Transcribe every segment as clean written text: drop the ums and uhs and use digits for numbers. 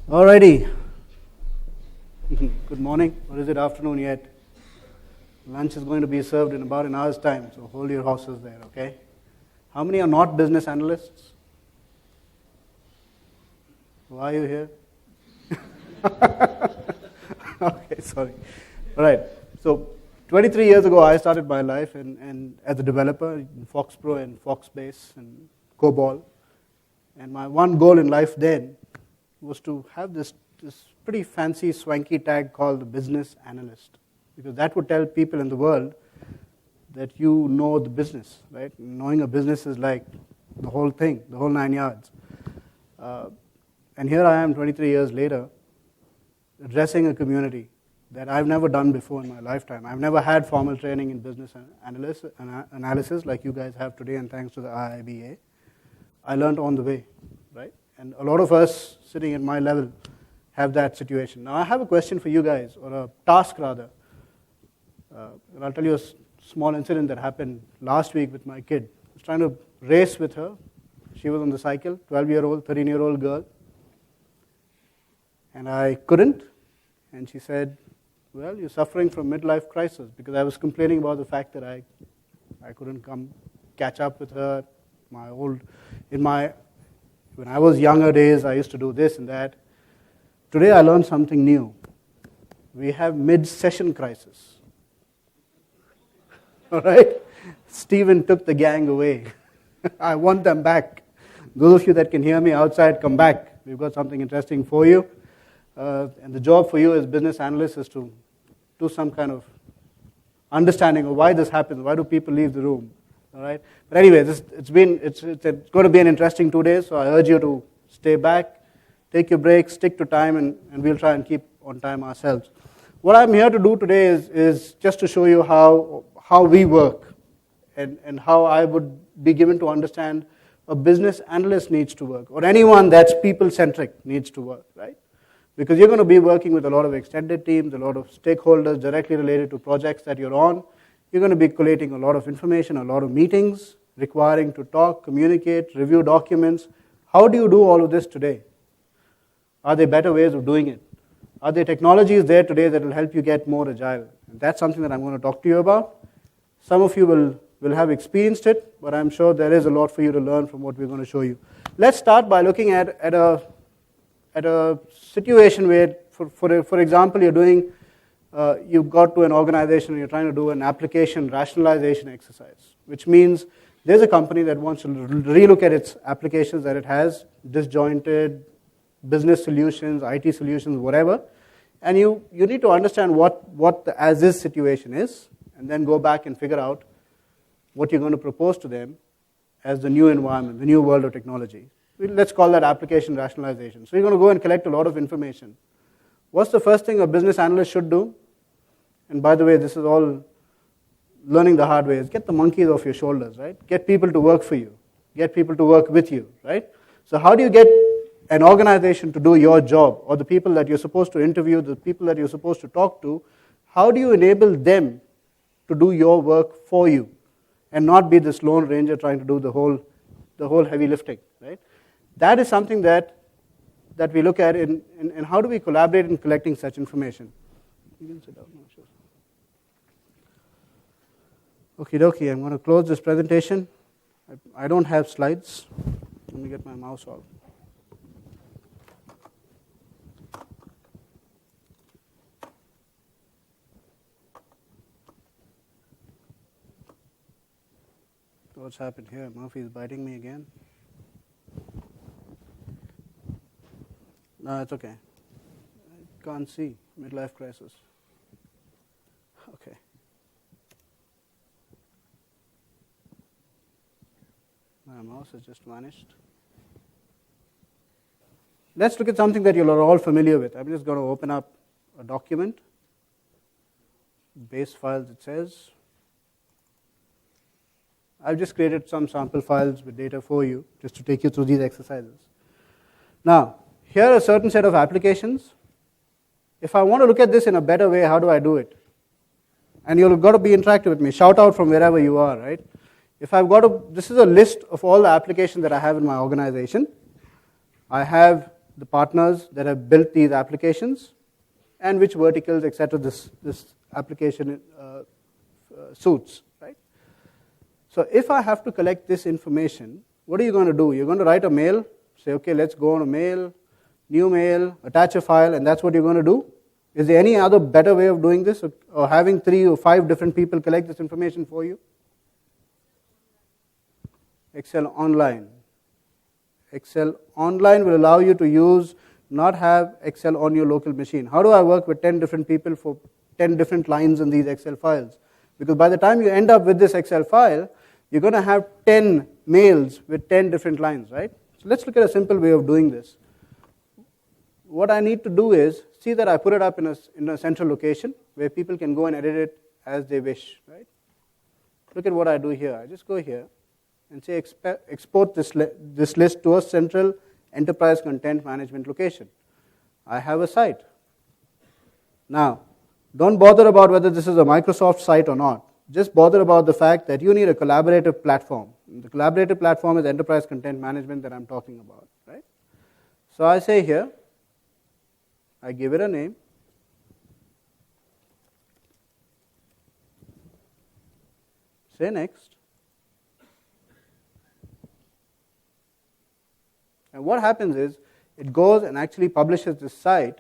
Alrighty. Good morning, or is it afternoon yet? Lunch is going to be served in about an hour's time, so hold your horses there, okay? How many are not business analysts? Why are you here? Okay, sorry. Alright, so 23 years ago I started my life and as a developer in FoxPro and Foxbase and COBOL. And my one goal in life then was to have this pretty fancy, swanky tag called the business analyst, because that would tell people in the world that you know the business, right? Knowing a business is like the whole thing, the whole 9 yards. And here I am 23 years later, addressing a community that I've never done before in my lifetime. I've never had formal training in business analysis like you guys have today, and thanks to the IIBA. I learned on the way, right? And a lot of us sitting at my level have that situation. Now I have a question for you guys, or a task rather. And I'll tell you a small incident that happened last week with my kid. I was trying to race with her. She was on the cycle, 12-year-old, 13-year-old girl. And I couldn't. And she said, well, you're suffering from midlife crisis, because I was complaining about the fact that I couldn't catch up with her. When I was younger days, I used to do this and that. Today I learned something new. We have mid-session crisis. All right? Stephen took the gang away. I want them back. Those of you that can hear me outside, come back. We've got something interesting for you. And the job for you as business analysts is to do some kind of understanding of why this happens. Why do people leave the room? All right. But anyway, it's going to be an interesting 2 days, so I urge you to stay back, take your break, stick to time, and we'll try and keep on time ourselves. What I'm here to do today is just to show you how we work and how I would be given to understand a business analyst needs to work, or anyone that's people-centric needs to work, right? Because you're going to be working with a lot of extended teams, a lot of stakeholders directly related to projects that you're on. You're going to be collating a lot of information, a lot of meetings, requiring to talk, communicate, review documents. How do you do all of this today? Are there better ways of doing it? Are there technologies there today that will help you get more agile? And that's something that I'm going to talk to you about. Some of you will have experienced it, but I'm sure there is a lot for you to learn from what we're going to show you. Let's start by looking at a situation where, for example, you've got to an organization and you're trying to do an application rationalization exercise, which means there's a company that wants to relook at its applications that it has, disjointed business solutions, IT solutions, whatever, and you need to understand what the as-is situation is, and then go back and figure out what you're going to propose to them as the new environment, the new world of technology. Let's call that application rationalization. So you're going to go and collect a lot of information. What's the first thing a business analyst should do? And by the way, this is all learning the hard way, is get the monkeys off your shoulders, right? Get people to work for you. Get people to work with you, right? So how do you get an organization to do your job, or the people that you're supposed to interview, the people that you're supposed to talk to, how do you enable them to do your work for you and not be this lone ranger trying to do the whole heavy lifting, right? That is something that we look at in how do we collaborate in collecting such information. You can sit down now, sure. Okie dokie, I'm going to close this presentation. I don't have slides. Let me get my mouse out. What's happened here? Murphy's biting me again. No, it's okay. I can't see. Midlife crisis. Okay. My mouse has just vanished. Let's look at something that you're all familiar with. I'm just going to open up a document. Base files, it says. I've just created some sample files with data for you, just to take you through these exercises. Now, here are a certain set of applications. If I want to look at this in a better way, how do I do it? And you've got to be interactive with me. Shout out from wherever you are, right? This is a list of all the applications that I have in my organization. I have the partners that have built these applications, and which verticals, etc. This application suits, right? So if I have to collect this information, what are you going to do? You're going to write a mail, say, okay, let's go on a mail, new mail, attach a file, and that's what you're going to do? Is there any other better way of doing this, or having 3 or 5 different people collect this information for you? Excel Online. Excel Online will allow you to not have Excel on your local machine. How do I work with 10 different people for 10 different lines in these Excel files? Because by the time you end up with this Excel file, you're going to have 10 mails with 10 different lines, right? So let's look at a simple way of doing this. What I need to do is see that I put it up in a central location where people can go and edit it as they wish, right? Look at what I do here. I just go here and say export this list to a central enterprise content management location. I have a site. Now, don't bother about whether this is a Microsoft site or not. Just bother about the fact that you need a collaborative platform. The collaborative platform is enterprise content management that I'm talking about, right? So I say here, I give it a name. Say next. And what happens is, it goes and actually publishes this site.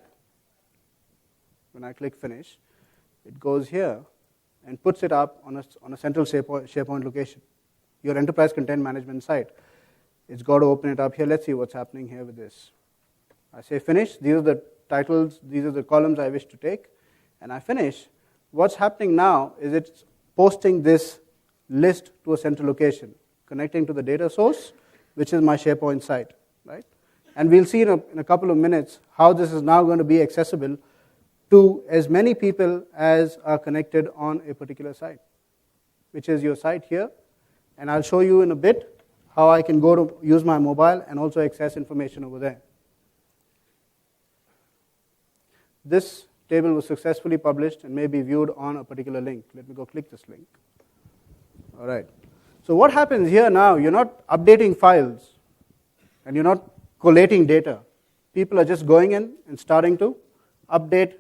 When I click finish, it goes here and puts it up on a central SharePoint location, your enterprise content management site. It's got to open it up here. Let's see what's happening here with this. I say finish. These are the titles, these are the columns I wish to take, and I finish. What's happening now is it's posting this list to a central location, connecting to the data source, which is my SharePoint site, right? And we'll see in a couple of minutes how this is now going to be accessible to as many people as are connected on a particular site, which is your site here. And I'll show you in a bit how I can go to use my mobile and also access information over there. This table was successfully published and may be viewed on a particular link. Let me go click this link. All right. So what happens here now, you're not updating files and you're not collating data. People are just going in and starting to update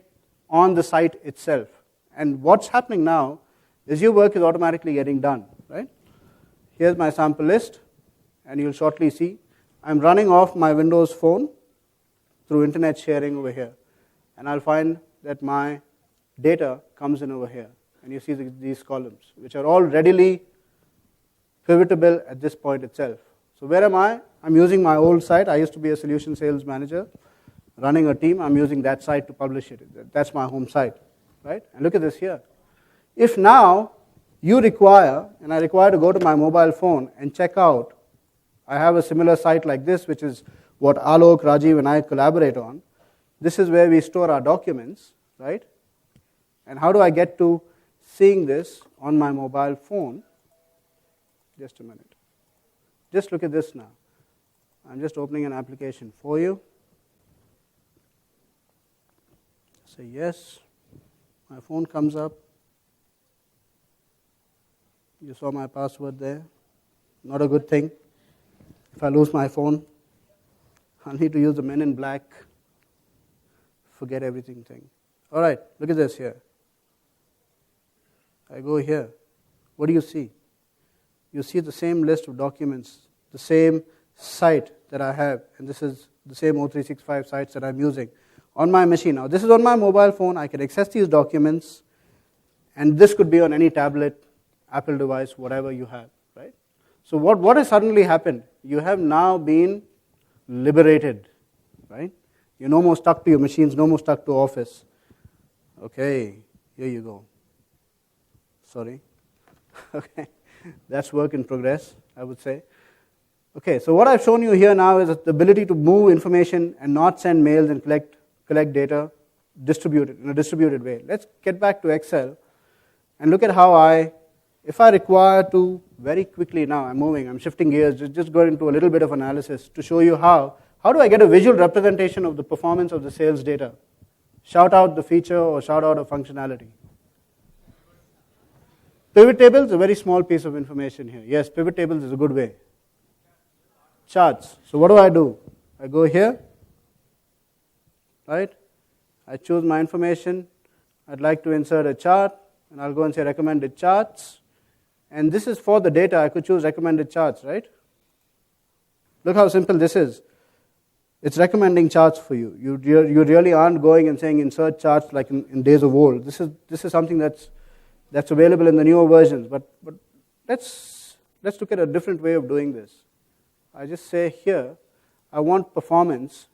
on the site itself. And what's happening now is your work is automatically getting done, right? Here's my sample list, and you'll shortly see I'm running off my Windows phone through internet sharing over here. And I'll find that my data comes in over here. And you see these columns, which are all readily pivotable at this point itself. So where am I? I'm using my old site. I used to be a solution sales manager running a team. I'm using that site to publish it. That's my home site, right? And look at this here. If now you require, and I require to go to my mobile phone and check out, I have a similar site like this, which is what Alok, Rajiv, and I collaborate on. This is where we store our documents, right? And how do I get to seeing this on my mobile phone? Just a minute. Just look at this now. I'm just opening an application for you. Say yes. My phone comes up. You saw my password there. Not a good thing. If I lose my phone, I'll need to use the Men in Black forget everything thing. All right, look at this here. I go here. What do you see? You see the same list of documents, the same site that I have, and this is the same O365 sites that I'm using on my machine. Now, this is on my mobile phone. I can access these documents, and this could be on any tablet, Apple device, whatever you have, right? So what has suddenly happened? You have now been liberated, right? You're no more stuck to your machines, no more stuck to Office. Okay, here you go. Sorry. Okay, that's work in progress, I would say. Okay, so what I've shown you here now is the ability to move information and not send mails and collect data distributed in a distributed way. Let's get back to Excel and look at how if I require to very quickly now, I'm shifting gears, just going into a little bit of analysis to show you how do I get a visual representation of the performance of the sales data? Shout out the feature or shout out a functionality. Pivot tables is a very small piece of information here. Yes, pivot tables is a good way. Charts. So what do? I go here, right? I choose my information. I'd like to insert a chart, and I'll go and say recommended charts. And this is for the data. I could choose recommended charts, right? Look how simple this is. It's recommending charts for you. You really aren't going and saying insert charts like in days of old. This is something that's available in the newer versions. But let's look at a different way of doing this. I just say here, I want performance.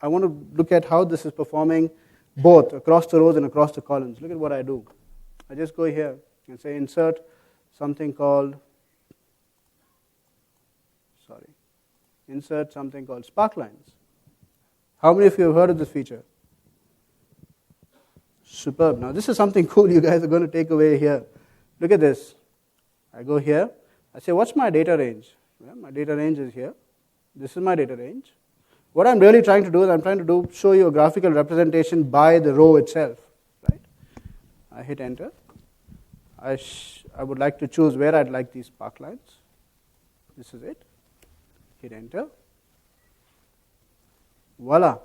I want to look at how this is performing both across the rows and across the columns. Look at what I do. I just go here and say insert something called sparklines. How many of you have heard of this feature? Superb. Now this is something cool you guys are going to take away here. Look at this. I go here. I say, what's my data range? Well, my data range is here. This is my data range. What I'm really trying to do is I'm trying to show you a graphical representation by the row itself. Right? I hit enter. I would like to choose where I'd like these sparklines. This is it. Hit enter. Voila.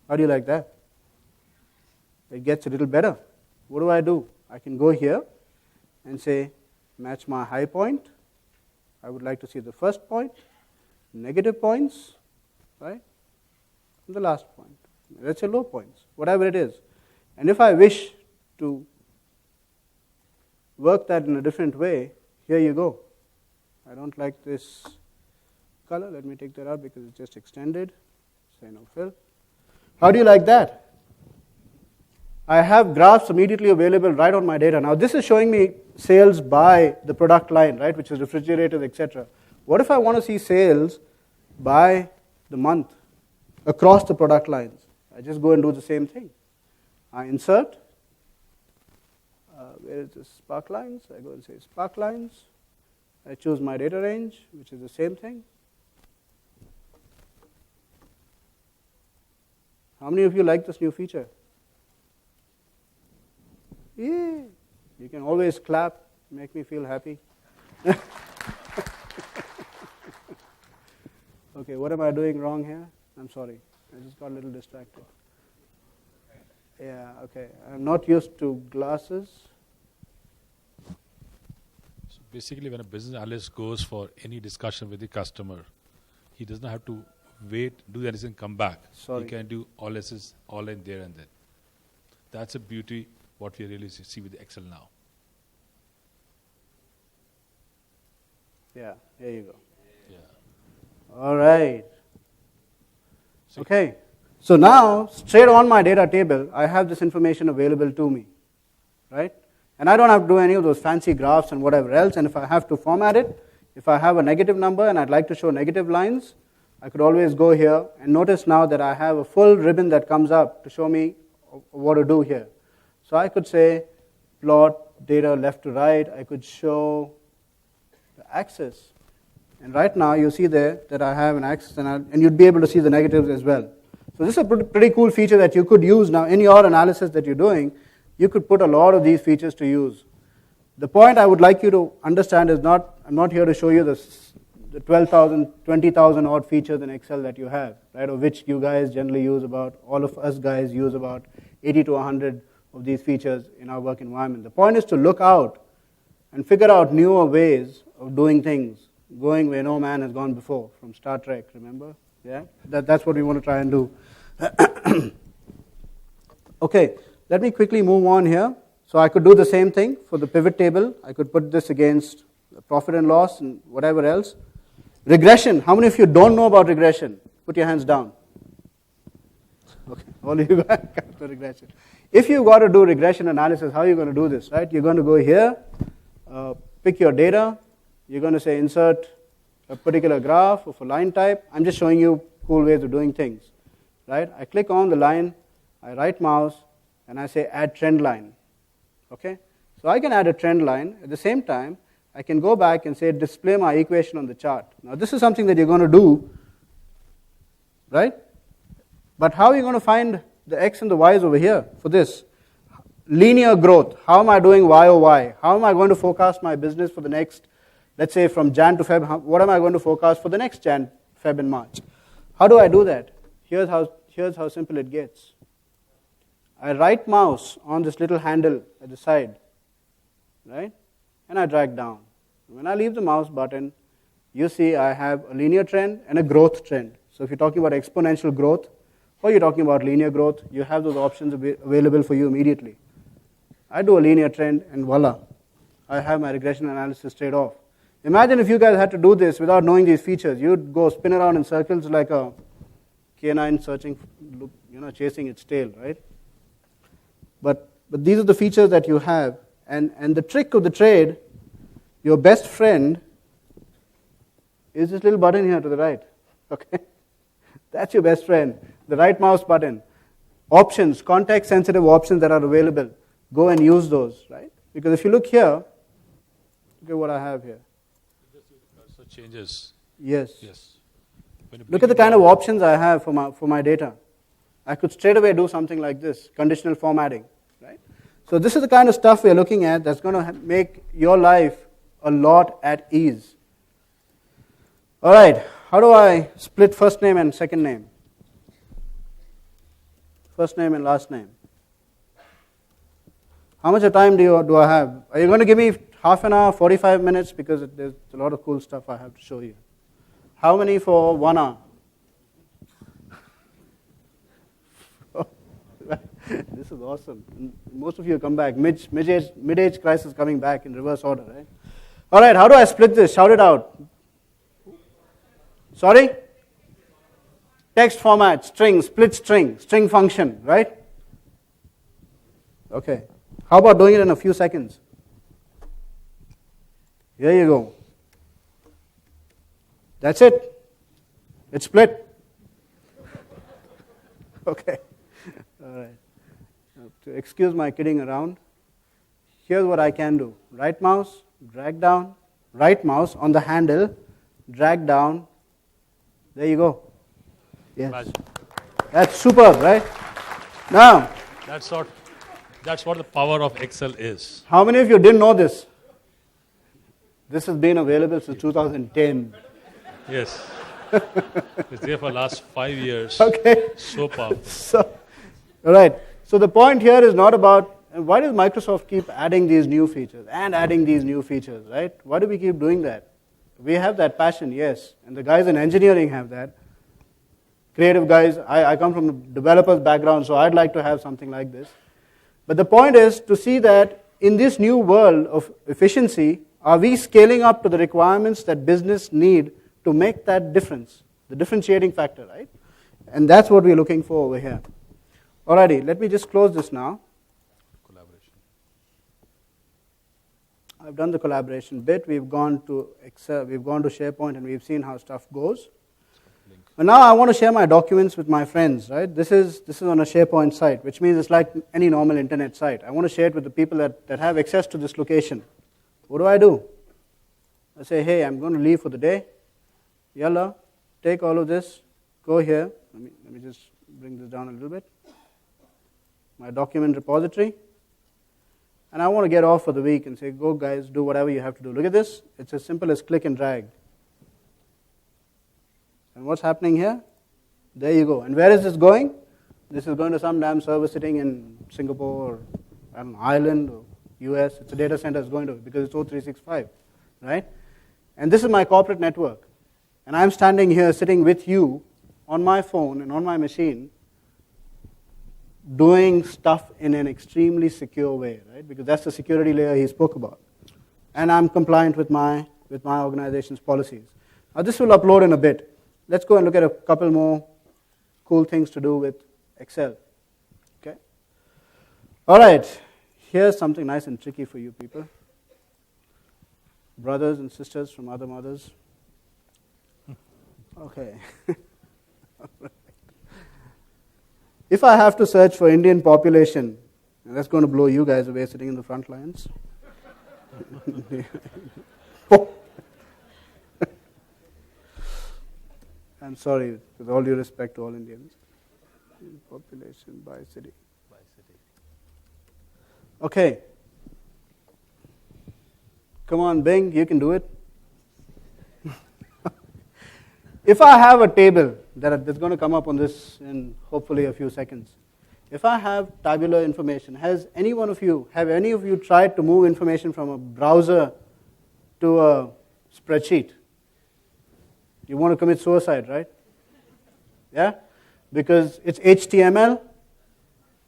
How do you like that? It gets a little better. What do? I can go here and say match my high point. I would like to see the first point, negative points, right? And the last point. Let's say low points, whatever it is. And if I wish to work that in a different way, here you go. I don't like this color. Let me take that out because it's just extended. Say no fill. How do you like that? I have graphs immediately available right on my data. Now this is showing me sales by the product line, right, which is refrigerators, etc. What if I want to see sales by the month across the product lines? I just go and do the same thing. I insert. Where is this? Sparklines. I go and say sparklines. I choose my data range, which is the same thing. How many of you like this new feature? Yeah. You can always clap, make me feel happy. Okay, what am I doing wrong here? I'm sorry. I just got a little distracted. Yeah, okay. I'm not used to glasses. So basically, when a business analyst goes for any discussion with the customer, he does not have to wait, do anything, come back. Sorry. He can do all this, all in there and then. That's a beauty, what we really see with Excel now. Yeah, there you go. Yeah. All right. Okay. So now, straight on my data table, I have this information available to me, right? And I don't have to do any of those fancy graphs and whatever else. And if I have to format it, if I have a negative number and I'd like to show negative lines, I could always go here and notice now that I have a full ribbon that comes up to show me what to do here. So I could say plot data left to right. I could show the axis. And right now you see there that I have an axis and you'd be able to see the negatives as well. So this is a pretty cool feature that you could use now in your analysis that you're doing. You could put a lot of these features to use. The point I would like you to understand is I'm not here to show you the 12,000, 20,000 odd features in Excel that you have, right, of which you guys generally use about, all of us guys use about 80 to 100 of these features in our work environment. The point is to look out and figure out newer ways of doing things, going where no man has gone before, from Star Trek, remember? Yeah, that's what we want to try and do. Okay, let me quickly move on here. So I could do the same thing for the pivot table. I could put this against the profit and loss and whatever else. Regression. How many of you don't know about regression? Put your hands down. Okay, all of you got the regression. If you've got to do regression analysis, how are you going to do this, right? You're going to go here, pick your data. You're going to say insert a particular graph of a line type. I'm just showing you cool ways of doing things, right? I click on the line, I right mouse, and I say add trend line. Okay? So I can add a trend line. At the same time, I can go back and say display my equation on the chart. Now this is something that you're going to do, right? But how are you going to find the x and the y's over here for this? Linear growth. How am I doing YOY? How am I going to forecast my business for the next, let's say from Jan to Feb, what am I going to forecast for the next Jan, Feb and March? How do I do that? Here's here's how simple it gets. I right mouse on this little handle at the side, right? And I drag down. When I leave the mouse button, you see I have a linear trend and a growth trend. So if you're talking about exponential growth or you're talking about linear growth, you have those options available for you immediately. I do a linear trend and voila, I have my regression analysis straight off. Imagine if you guys had to do this without knowing these features. You'd go spin around in circles like a canine searching, chasing its tail, right? But these are the features that you have. And the trick of the trade, your best friend is this little button here to the right. Okay? That's your best friend. The right mouse button. Options, context-sensitive options that are available. Go and use those, right? Because if you look here, look at what I have here. Cursor changes. Yes. Yes. Look at the kind of options I have for my data. I could straight away do something like this, conditional formatting, right? So this is the kind of stuff we're looking at that's going to make your life a lot at ease. All right, how do I split first name and second name? First name and last name. How much of time do I have? Are you going to give me half an hour, 45 minutes? Because there's a lot of cool stuff I have to show you. How many for 1 hour? This is awesome. Most of you come back. Mid-age crisis coming back in reverse order, right? All right, how do I split this? Shout it out. Sorry? Text format, string, split string function, right? Okay. How about doing it in a few seconds? Here you go. That's it. It's split. Okay. All right. To excuse my kidding around, here's what I can do. Right mouse, drag down. Right mouse on the handle, drag down. There you go. Yes. Magic. That's superb, right? Now, That's what the power of Excel is. how many of you didn't know this? This has been available since 2010. Yes. It's there for the last 5 years. Okay. So powerful. So, all right. So the point here is not about why does Microsoft keep adding these new features and adding these new features, right? Why do we keep doing that? We have that passion, yes, and the guys in engineering have that. Creative guys, I come from a developer's background, so I'd like to have something like this. But the point is to see that in this new world of efficiency, are we scaling up to the requirements that business need to make that difference, the differentiating factor, right? And that's what we're looking for over here. Alrighty, let me just close this now. Collaboration. I've done the collaboration bit. We've gone to Excel, we've gone to SharePoint, and we've seen how stuff goes. Link. And now I want to share my documents with my friends, right? This is on a SharePoint site, which means it's like any normal internet site. I want to share it with the people that have access to this location. What do? I say, hey, I'm going to leave for the day. Yalla, take all of this, go here. Let me just bring this down a little bit. My document repository. And I want to get off for the week and say, go guys, do whatever you have to do. Look at this. It's as simple as click and drag. And what's happening here? There you go. And where is this going? This is going to some damn server sitting in Singapore or I don't know, Ireland or US. It's a data center it's going to because it's O365, right? And this is my corporate network. And I'm standing here sitting with you on my phone and on my machine doing stuff in an extremely secure way, right? Because that's the security layer he spoke about. And I'm compliant with my organization's policies. Now this will upload in a bit. Let's go and look at a couple more cool things to do with Excel. Okay? All right. Here's something nice and tricky for you people. Brothers and sisters from other mothers. Okay. If I have to search for Indian population, and that's going to blow you guys away sitting in the front lines. I'm sorry, with all due respect to all Indians. Population by city. Okay. Come on, Bing, you can do it. If I have a table that's going to come up on this in hopefully a few seconds, if I have tabular information, have any of you tried to move information from a browser to a spreadsheet? You want to commit suicide, right? Yeah? Because it's HTML,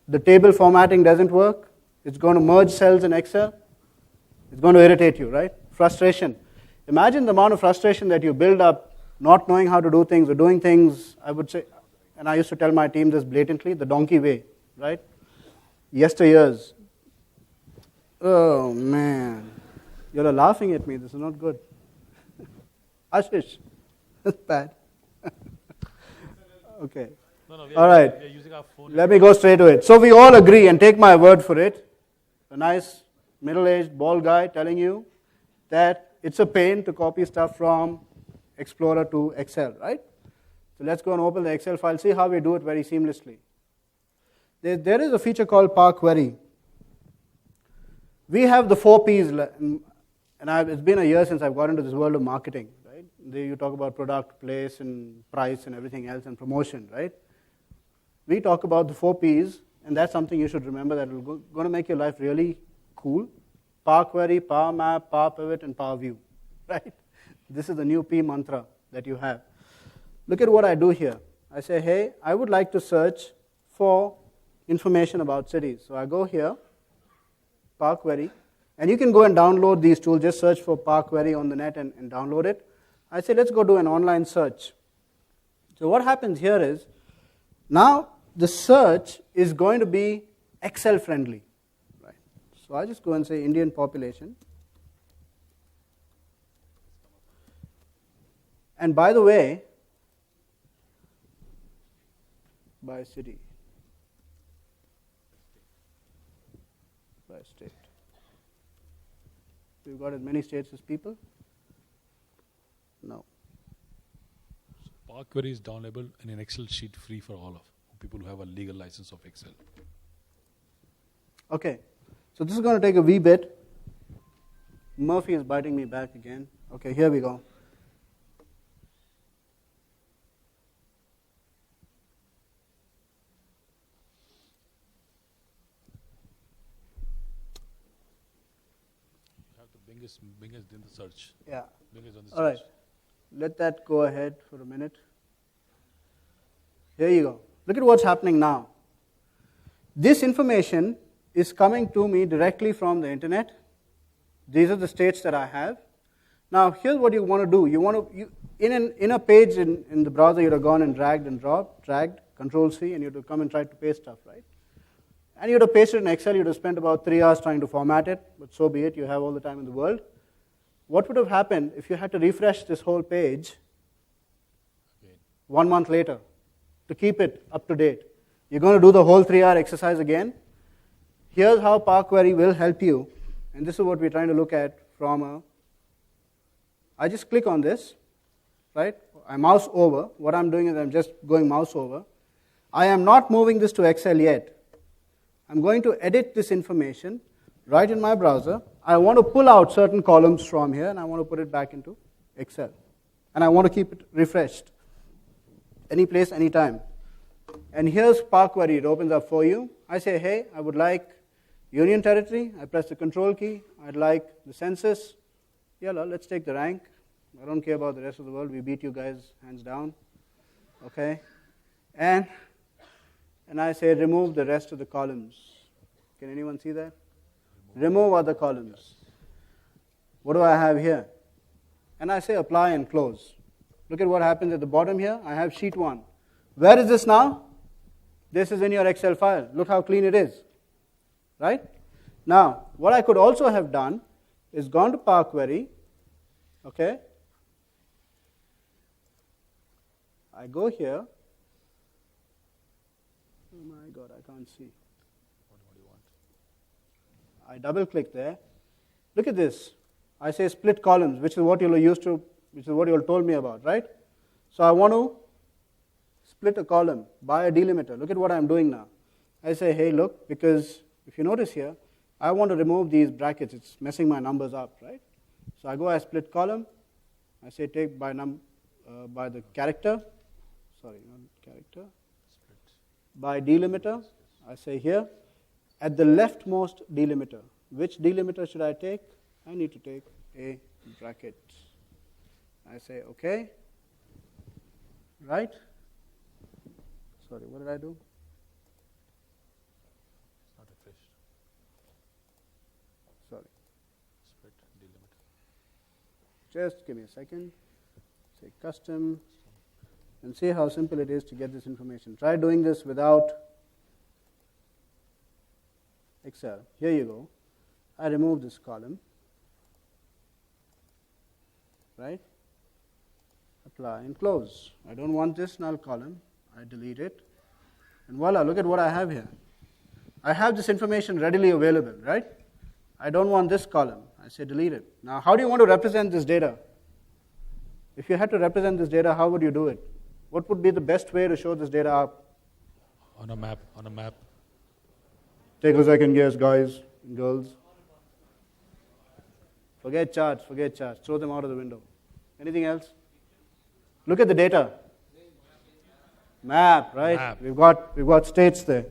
the table formatting doesn't work, it's going to merge cells in Excel, it's going to irritate you, right? Frustration. Imagine the amount of frustration that you build up not knowing how to do things or doing things, I would say, and I used to tell my team this blatantly, the donkey way, right? Yesteryears. Oh, man. You're laughing at me. This is not good. Ashish. That's bad. Okay. All right. We are using our phone. Let me go straight to it. So we all agree, and take my word for it, a nice middle-aged bald guy telling you that it's a pain to copy stuff from Explorer to Excel, right? So let's go and open the Excel file, see how we do it very seamlessly. There is a feature called Power Query. We have the 4 Ps, and it's been a year since I've got into this world of marketing, right? There you talk about product, place, and price, and everything else, and promotion, right? We talk about the 4 Ps, and that's something you should remember that will going to make your life really cool. Power Query, Power Map, Power Pivot, and Power View, right? This is the new P mantra that you have. Look at what I do here. I say, hey, I would like to search for information about cities. So I go here, Power Query, and you can go and download these tools. Just search for Power Query on the net and download it. I say, let's go do an online search. So what happens here is, now the search is going to be Excel friendly. Right? So I just go and say Indian population. And by the way, by city, by state. We've got as many states as people? No. Power Query is downloadable in an Excel sheet free for all of people who have a legal license of Excel. Okay, so this is going to take a wee bit. Murphy is biting me back again. Okay, here we go. You have to Bing is in the search. Yeah. Bing is on the All right. search. Let that go ahead for a minute. Here you go. Look at what's happening now. This information is coming to me directly from the internet. These are the states that I have. Now, here's what you want to do. In a page in the browser, you'd have gone and dragged, Control-C, and you'd have come and tried to paste stuff, right? And you'd have pasted in Excel. You'd have spent about 3 hours trying to format it, but so be it. You have all the time in the world. What would have happened if you had to refresh this whole page 1 month later to keep it up to date? You're going to do the whole 3-hour exercise again. Here's how Power Query will help you, and this is what we're trying to look at I just click on this, right? I mouse over. What I'm doing is I'm just going mouse over. I am not moving this to Excel yet. I'm going to edit this information right in my browser. I want to pull out certain columns from here, and I want to put it back into Excel. And I want to keep it refreshed. Any place, any time. And here's Power Query. It opens up for you. I say, hey, I would like Union Territory. I press the Control key. I'd like the census. Yeah, let's take the rank. I don't care about the rest of the world. We beat you guys hands down. Okay? And I say, remove the rest of the columns. Can anyone see that? Remove other columns. What do I have here? And I say apply and close. Look at what happens at the bottom here. I have sheet 1. Where is this now? This is in your Excel file. Look how clean it is. Right? Now, what I could also have done is gone to Power Query. Okay? I go here. Oh my God, I can't see. What do you want? I double click there. Look at this. I say split columns, which is what you'll told me about, right? So I want to split a column by a delimiter. Look at what I'm doing now. I say, hey, look, because if you notice here, I want to remove these brackets. It's messing my numbers up, right? So I go, I split column. I say take by by the character, sorry, not character, by delimiter. I say here, at the leftmost delimiter. Which delimiter should I take? I need to take a bracket. I say OK, right? Sorry, what did I do? It's not refreshed. Sorry. Split delimiter. Just give me a second. Say custom, and see how simple it is to get this information. Try doing this without Excel. Here you go. I remove this column, right? Apply and close. I don't want this null column. I delete it. And voila, look at what I have here. I have this information readily available, right? I don't want this column. I say delete it. Now, how do you want to represent this data? If you had to represent this data, how would you do it? What would be the best way to show this data up? On a map. Take a second, guess, guys and girls. Forget charts. Throw them out of the window. Anything else? Look at the data. Map, right? Map. We've got states there.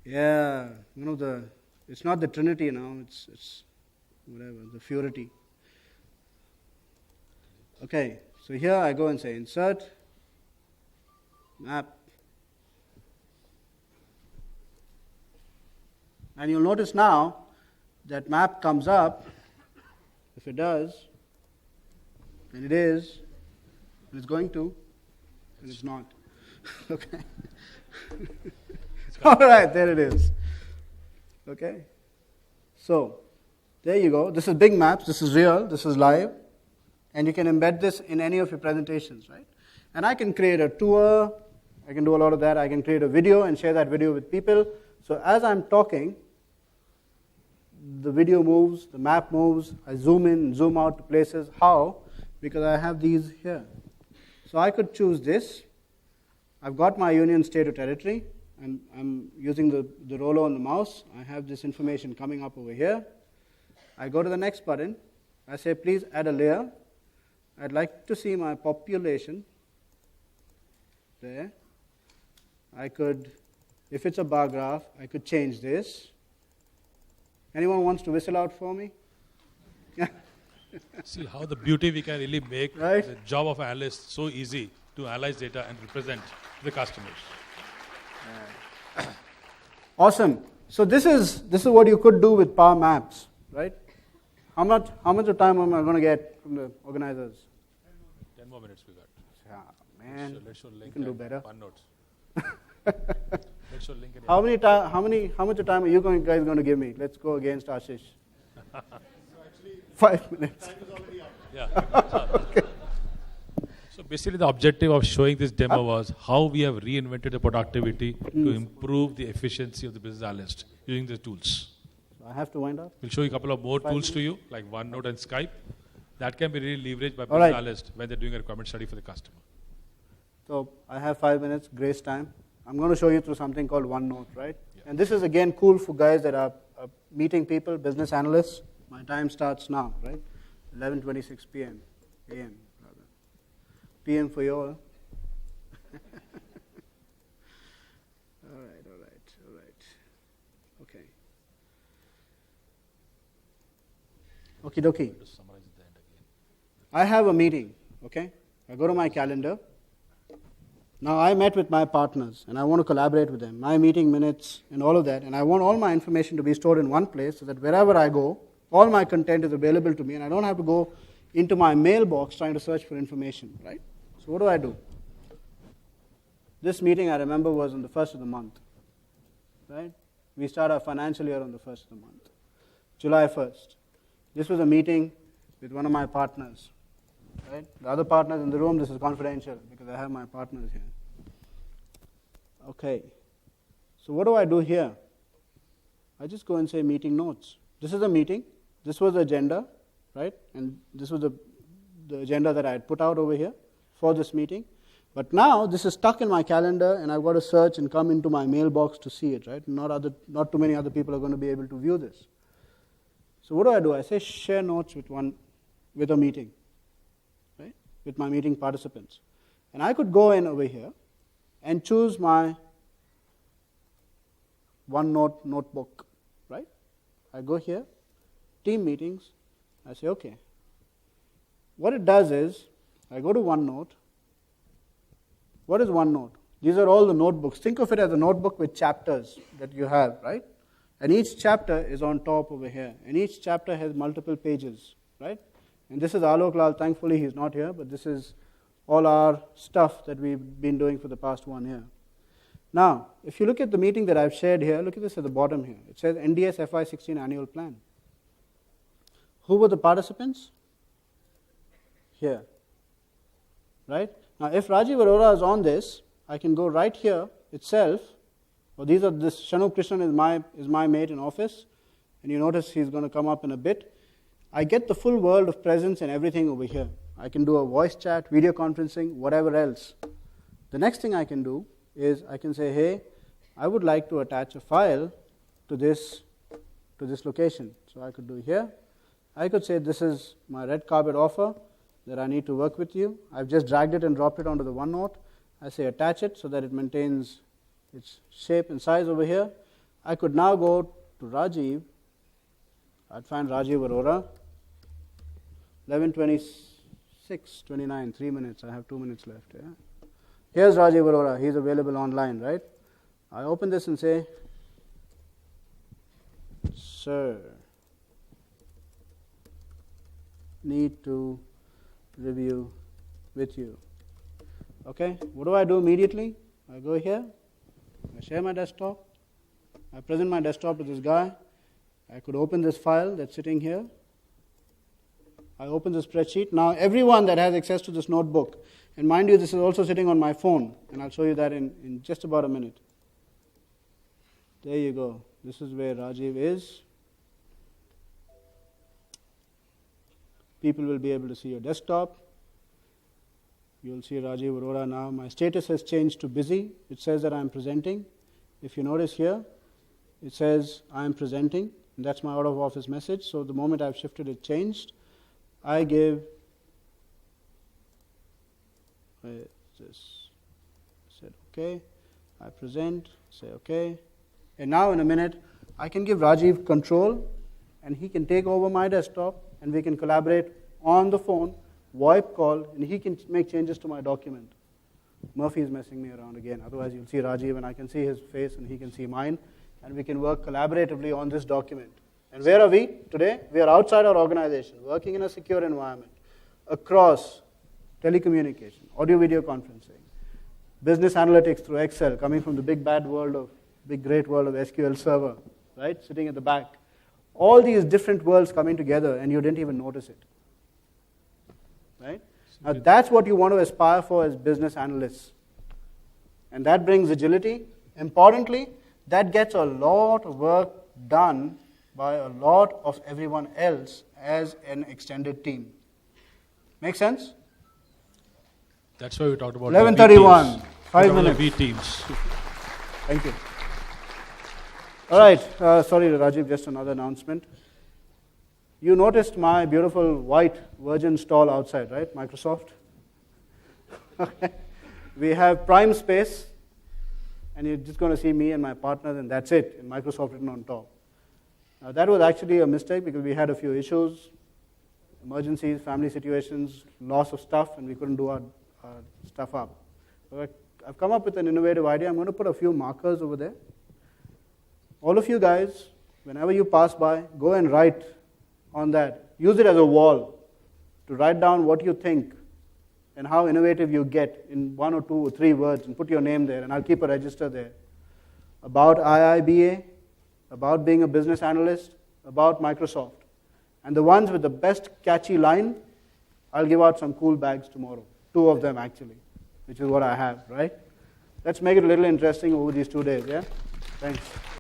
Yeah, it's not the Trinity now, it's whatever, the Purity. Okay, so here I go and say insert, map. And you'll notice now that map comes up. If it does, and it is, and it's going to, and it's not. Okay. All right, there it is. Okay. So, there you go. This is big maps. This is real. This is live. And you can embed this in any of your presentations, right? And I can create a tour. I can do a lot of that. I can create a video and share that video with people. So as I'm talking, the video moves, the map moves. I zoom in, zoom out to places. How? Because I have these here. So I could choose this. I've got my union state or territory. And I'm using the roller on the mouse. I have this information coming up over here. I go to the next button. I say, please add a layer. I'd like to see my population there. I could, if it's a bar graph, I could change this. Anyone wants to whistle out for me? Yeah. See how the beauty we can really make Right? the job of analyst so easy to analyze data and represent the customers. Awesome. So this is what you could do with Power Maps, right? How much of time am I going to get from the organizers? 10 more minutes we got. Yeah, man, Let's show link you can do and better. OneNote. Let's show link and How much of time are you guys going to give me? Let's go against Ashish. 5 minutes. Yeah. So basically the objective of showing this demo was how we have reinvented the productivity to improve the efficiency of the business analyst using the tools. I have to wind up. We'll show you a couple of more 5 tools to you, like OneNote and Skype. That can be really leveraged by All business right. analysts when they're doing a requirement study for the customer. So I have 5 minutes, grace time. I'm going to show you through something called OneNote, right? Yeah. And this is again cool for guys that are meeting people, business analysts. My time starts now, right? 11:26 p.m. a.m. rather. p.m. for you all. All right. Okay. Okie dokie. Just summarize at the end again. I have a meeting, okay? I go to my calendar. Now I met with my partners and I want to collaborate with them, my meeting minutes and all of that, and I want all my information to be stored in one place so that wherever I go, all my content is available to me and I don't have to go into my mailbox trying to search for information, right? So what do? This meeting, I remember, was on the 1st of the month, right? We start our financial year on the 1st of the month, July 1st. This was a meeting with one of my partners, right? The other partners in the room, this is confidential because I have my partners here. Okay, so what do I do here? I just go and say meeting notes. This is a meeting. This was the agenda, right? And this was the agenda that I had put out over here for this meeting. But now this is stuck in my calendar and I've got to search and come into my mailbox to see it, right? Not too many other people are going to be able to view this. So what do? I say share notes with a meeting. Right? with my meeting participants. And I could go in over here and choose my OneNote notebook, right? I go here, team meetings, I say, okay. What it does is, I go to OneNote. What is OneNote? These are all the notebooks. Think of it as a notebook with chapters that you have, right? And each chapter is on top over here. And each chapter has multiple pages, right? And this is Alok Lal. Thankfully, he's not here, but this is all our stuff that we've been doing for the past 1 year. Now, if you look at the meeting that I've shared here, look at this at the bottom here. It says NDS FY16 Annual Plan. Who were the participants? Here, right? Now, if Rajiv Arora is on this, I can go right here itself. Well, this Shanu Krishnan is my mate in office, and you notice he's going to come up in a bit. I get the full world of presence and everything over here. I can do a voice chat, video conferencing, whatever else. The next thing I can do is I can say, hey, I would like to attach a file to this location. So I could do here. I could say this is my red carpet offer that I need to work with you. I've just dragged it and dropped it onto the OneNote. I say attach it so that it maintains its shape and size over here. I could now go to Rajiv. I'd find Rajiv Arora. 11:26:29, 3 minutes. I have 2 minutes left. Yeah. Here's Rajiv Arora. He's available online, right? I open this and say, sir, need to review with you. Okay, what do I do immediately? I go here, I share my desktop, I present my desktop to this guy. I could open this file that's sitting here. I open the spreadsheet. Now everyone that has access to this notebook, and mind you, this is also sitting on my phone, and I'll show you that in just about a minute. There you go. This is where Rajiv is. People will be able to see your desktop. You'll see Rajiv Arora now. My status has changed to busy. It says that I'm presenting. If you notice here, it says I'm presenting, and that's my out of office message. So the moment I've shifted, it changed. I give this. Said okay. I present. Say okay. And now in a minute, I can give Rajiv control, and he can take over my desktop, and we can collaborate on the phone, VoIP call, and he can make changes to my document. Murphy is messing me around again. Otherwise, you'll see Rajiv, and I can see his face, and he can see mine, and we can work collaboratively on this document. And where are we today? We are outside our organization, working in a secure environment, across telecommunication, audio-video conferencing, business analytics through Excel, coming from the big great world of SQL Server, right, sitting at the back. All these different worlds coming together, and you didn't even notice it. Right? Now that's what you want to aspire for as business analysts. And that brings agility. Importantly, that gets a lot of work done by a lot of everyone else as an extended team. Make sense? That's why we talked about 11:31, 5 minutes. B teams. Thank you. All right, sorry Rajiv, just another announcement. You noticed my beautiful white Virgin stall outside, right? Microsoft. Okay. We have prime space, and you're just going to see me and my partners, and that's it, and Microsoft written on top. Now, that was actually a mistake because we had a few issues, emergencies, family situations, loss of stuff, and we couldn't do our stuff up. So I've come up with an innovative idea. I'm going to put a few markers over there. All of you guys, whenever you pass by, go and write on that. Use it as a wall to write down what you think and how innovative you get in 1 or 2 or 3 words, and put your name there, and I'll keep a register there. About IIBA, about being a business analyst, about Microsoft. And the ones with the best catchy line, I'll give out some cool bags tomorrow. 2 of them actually, which is what I have, right? Let's make it a little interesting over these 2 days, yeah? Thanks.